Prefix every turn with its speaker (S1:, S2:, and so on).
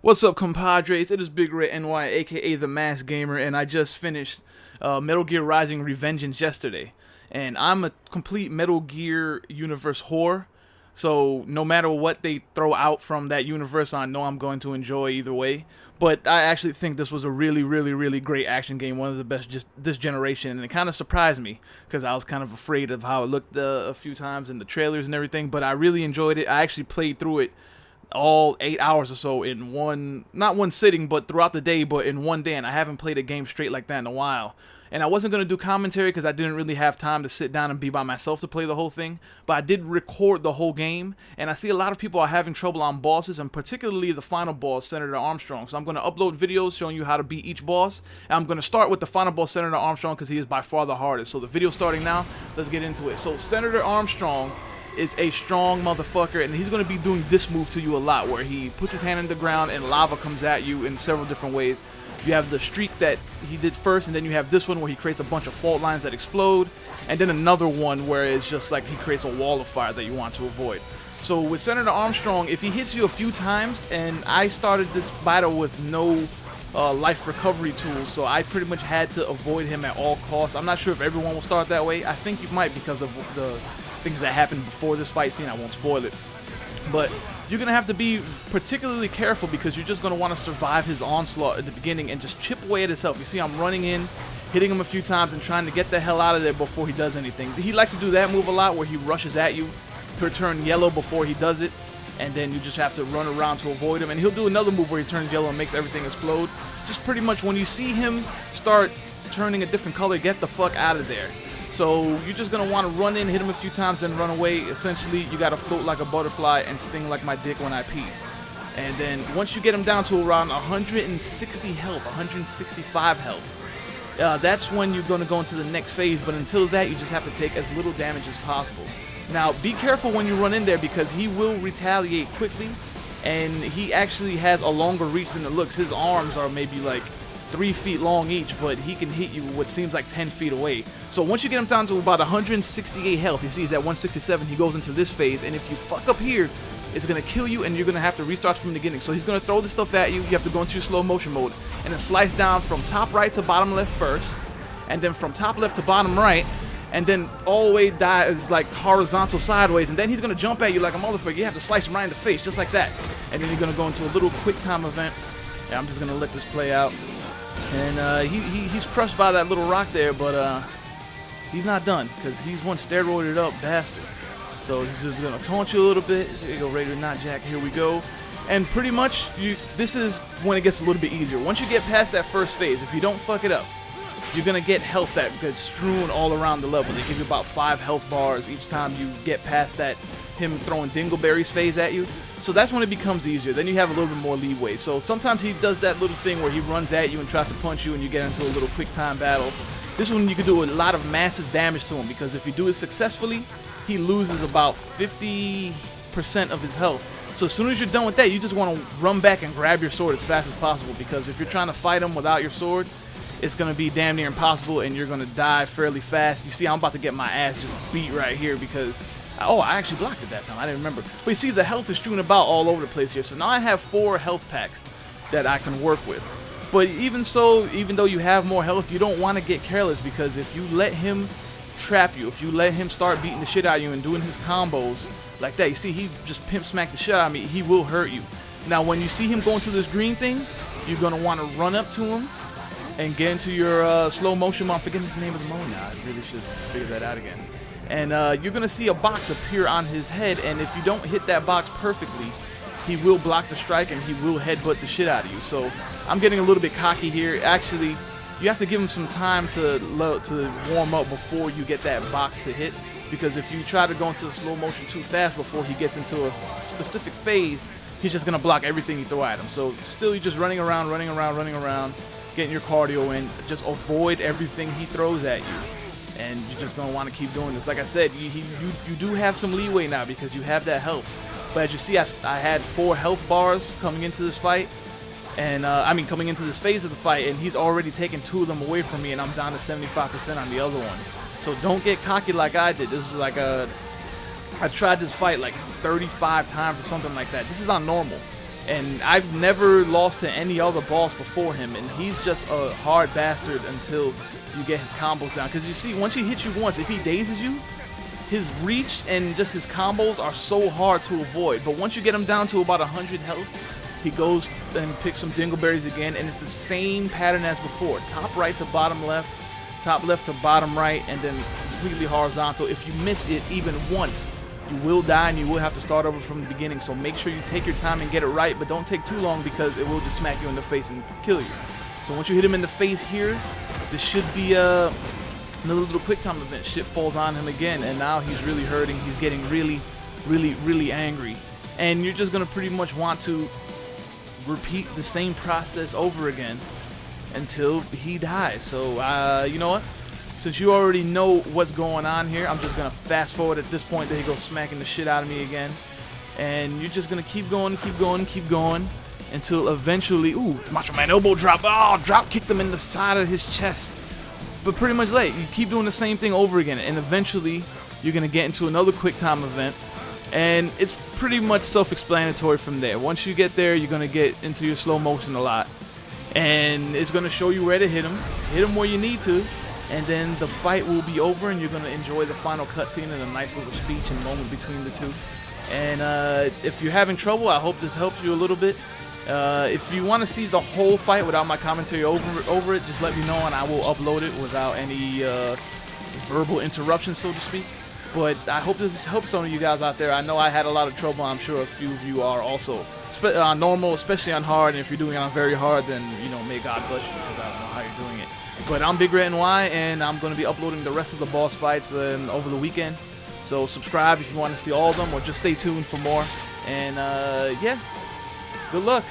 S1: What's up, compadres? It is Big Red NY, aka The Masked Gamer, and I just finished Metal Gear Rising Revengeance yesterday. And I'm a complete Metal Gear universe whore, so no matter what they throw out from that universe, I know I'm going to enjoy either way. But I actually think this was a really great action game, one of the best just this generation, and it kind of surprised me because I was kind of afraid of how it looked a few times in the trailers and everything. But I really enjoyed it. I actually played through it all 8 hours or so in not one sitting, but throughout the day, but in one day. And I haven't played a game straight like that in a while. And I wasn't going to do commentary because I didn't really have time to sit down and be by myself to play the whole thing. But I did record the whole game. And I see a lot of people are having trouble on bosses, and particularly the final boss, Senator Armstrong. So I'm going to upload videos showing you how to beat each boss. And I'm going to start with the final boss, Senator Armstrong, because he is by far the hardest. So the video's starting now. Let's get into it. So Senator Armstrong is a strong motherfucker, and he's going to be doing this move to you a lot, where he puts his hand in the ground and lava comes at you in several different ways. You have the streak that he did first, and then you have this one where he creates a bunch of fault lines that explode, and then another one where it's just like he creates a wall of fire that you want to avoid. So with Senator Armstrong, if he hits you a few times, and I started this battle with no life recovery tools, so I pretty much had to avoid him at all costs. I'm not sure if everyone will start that way. I think you might, because of the things that happened before this fight scene. I won't spoil it, but you're gonna have to be particularly careful because you're just gonna want to survive his onslaught at the beginning and just chip away at his health. You see, I'm running in, hitting him a few times and trying to get the hell out of there before he does anything. He likes to do that move a lot, where he rushes at you. He'll turn yellow before he does it, and then you just have to run around to avoid him. And he'll do another move where he turns yellow and makes everything explode. Just pretty much when you see him start turning a different color, get the fuck out of there. So you're just going to want to run in, hit him a few times, and run away. Essentially, you got to float like a butterfly and sting like my dick when I pee. And then once you get him down to around 160 health, 165 health, that's when you're going to go into the next phase. But until that, you just have to take as little damage as possible. Now, be careful when you run in there, because he will retaliate quickly, and he actually has a longer reach than it looks. His arms are maybe like 3 feet long each, but he can hit you what seems like 10 feet away. So once you get him down to about 168 health, you see he's at 167, he goes into this phase, and if you fuck up here, it's going to kill you, and you're going to have to restart from the beginning. So he's going to throw this stuff at you. You have to go into your slow motion mode, and then slice down from top right to bottom left first, and then from top left to bottom right, and then all the way is like horizontal sideways, and then he's going to jump at you like a motherfucker. You have to slice him right in the face, just like that. And then you're going to go into a little quick time event. Yeah, I'm just going to let this play out. And he's crushed by that little rock there, but he's not done, because he's one steroided up bastard. So he's just gonna taunt you a little bit. There you go, Raider Not Jack. Here we go. And pretty much, this is when it gets a little bit easier. Once you get past that first phase, if you don't fuck it up, you're gonna get health that gets strewn all around the level. They give you about 5 health bars each time you get past that him throwing dingleberries phase at you. So that's when it becomes easier. Then you have a little bit more leeway. So sometimes he does that little thing where he runs at you and tries to punch you, and you get into a little quick time battle. This one you can do a lot of massive damage to him, because if you do it successfully, he loses about 50% of his health. So as soon as you're done with that, you just want to run back and grab your sword as fast as possible, because if you're trying to fight him without your sword, it's going to be damn near impossible, and you're going to die fairly fast. You see, I'm about to get my ass just beat right here, because oh, I actually blocked it that time. I didn't remember. But you see, the health is strewn about all over the place here. So now I have 4 health packs that I can work with. But even so, even though you have more health, you don't want to get careless, because if you let him trap you, if you let him start beating the shit out of you and doing his combos like that, you see, he just pimp smacked the shit out of me. He will hurt you. Now, when you see him going to this green thing, you're going to want to run up to him and get into your slow motion mode. I'm forgetting the name of the mode now. I really should figure that out again. And you're going to see a box appear on his head, and if you don't hit that box perfectly, he will block the strike and he will headbutt the shit out of you. So I'm getting a little bit cocky here. Actually, you have to give him some time to warm up before you get that box to hit, because if you try to go into slow motion too fast before he gets into a specific phase, he's just going to block everything you throw at him. So still, you're just running around, getting your cardio in. Just avoid everything he throws at you. And you're just going to want to keep doing this. Like I said, you do have some leeway now, because you have that health. But as you see, I had 4 health bars coming into this fight. And, coming into this phase of the fight. And he's already taken 2 of them away from me. And I'm down to 75% on the other one. So don't get cocky like I did. This is like I tried this fight like 35 times or something like that. This is on normal. And I've never lost to any other boss before him, and he's just a hard bastard until you get his combos down. Because you see, once he hits you once, if he dazes you, his reach and just his combos are so hard to avoid. But once you get him down to about 100 health, he goes and picks some dingleberries again, and it's the same pattern as before. Top right to bottom left, top left to bottom right, and then completely horizontal. If you miss it even once, you will die and you will have to start over from the beginning. So make sure you take your time and get it right, but don't take too long because it will just smack you in the face and kill you. So once you hit him in the face here, this should be another little quick time event. Shit falls on him again, and now he's really hurting. He's getting really angry. And you're just gonna pretty much want to repeat the same process over again until he dies. So you know what? Since you already know what's going on here, I'm just gonna fast forward at this point. There he goes smacking the shit out of me again. And you're just gonna keep going until eventually, ooh, Macho Man elbow drop. Oh, drop kicked him in the side of his chest. But pretty much like, you keep doing the same thing over again, and eventually you're gonna get into another quick time event. And it's pretty much self-explanatory from there. Once you get there, you're gonna get into your slow motion a lot. And it's gonna show you where to hit him where you need to. And then the fight will be over, and you're going to enjoy the final cutscene and a nice little speech and moment between the two. And if you're having trouble, I hope this helps you a little bit. If you want to see the whole fight without my commentary over it, just let me know, and I will upload it without any verbal interruptions, so to speak. But I hope this helps some of you guys out there. I know I had a lot of trouble. I'm sure a few of you are also. On normal, especially on hard, and if you're doing it on very hard, then, you know, may God bless you, because I don't know how you're doing it. But I'm Big Red NY, and I'm going to be uploading the rest of the boss fights over the weekend. So subscribe if you want to see all of them, or just stay tuned for more. And yeah, good luck.